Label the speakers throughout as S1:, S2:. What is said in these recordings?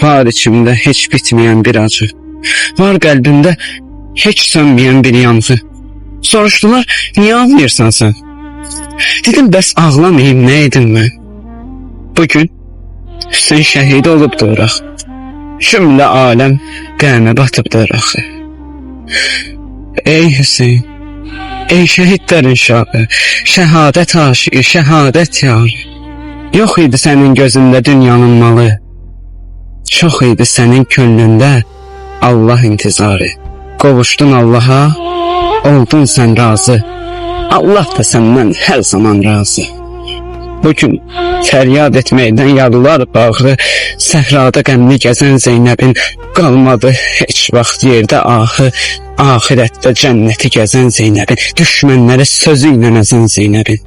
S1: Var içimdə heç bitməyən bir acı. Var qəlbimdə heç sönməyən bir yanğı. Soruşdular, niyə ağlayırsan sən? Dedim, bəs ağlamayayım, nə edim mən? Bugün Hüseyn şəhid olubdur axı. Cümlə aləm qəmə batıbdır axı. Ey Hüseyn, ey şəhidlərin şahı, şəhadət aşığı, şəhadət yarı. Yox idi sənin gözündə dünyanın malı. Çox idi sənin könlündə Allah intizarı. Qovuşdun Allaha, oldun sən razı. Allah da səndən hər zaman razı. Bugün fəryad etməkdən yadılar bağrı, səhrada qəmli gəzən Zeynəbin qalmadı heç vaxt yerdə ahı. Ahirətdə cənnəti gəzən Zeynəbin, düşmənləri sözü ilə əzən Zeynəbin.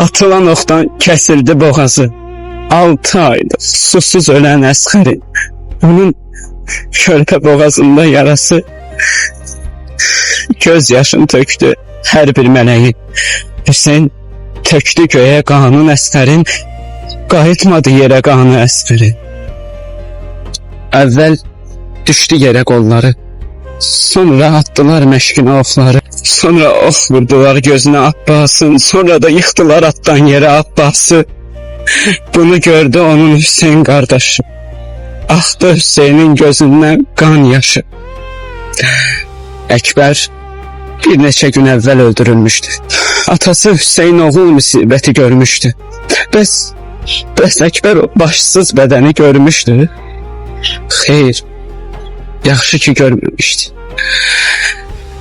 S1: Atılan oxdan kəsildi boğazı. 6 aydır susuz ölən Əsxərin, onun körpə boğazında yarası. Göz yaşını tökdü hər bir mələyin. Hüseyn tökdü göyə qanın Əsxərin, qayıtmadı yerə qanı Əsxərin. Əvvəl düşdü yerə qolları, sonra atdılar məşqinə oxları. Sonra ox vurdular gözünə Abbasın, sonra da yıxdılar atdan yerə Abbası. Bunu gördü onun Hüseyn qardaşı. Axdı Hüseynin gözündən qan yaşı. Əkbər bir neçə gün əvvəl öldürülmüşdü. Atası Hüseyn oğul müsibəti görmüşdü. Bəs Əkbər o başsız bədəni görmüşdü? Xeyr, yaxşı ki görməmişdi.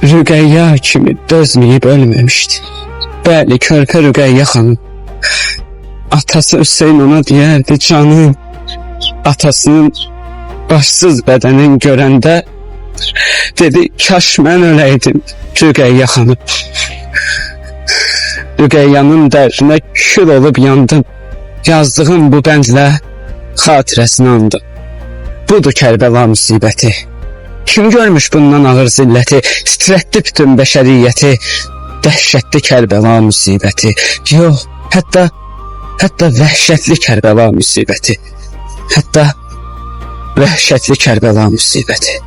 S1: Rüqəyya kimi dözməyib ölməmişdi. Bəli, körpə Rüqəyya xanım. Atası Hüseyn ona deyərdi, canım. Atasının başsız bədənin görəndə dedi, kaş mən öləydim Rüqəyya xanım. Rüqəyyanın dərdinə kül olub yandım. Yazdığım bu bəndlə xatirəsini andım. Budur Kərbəla müsibəti. Kim görmüş bundan ağır zilləti, titrətdi bütün bəşəriyyəti. Dəhşətli Kərbəla müsibəti. Yox, hətta vəhşətli Kərbəla müsibəti. Hətta vəhşətli Kərbəla müsibəti.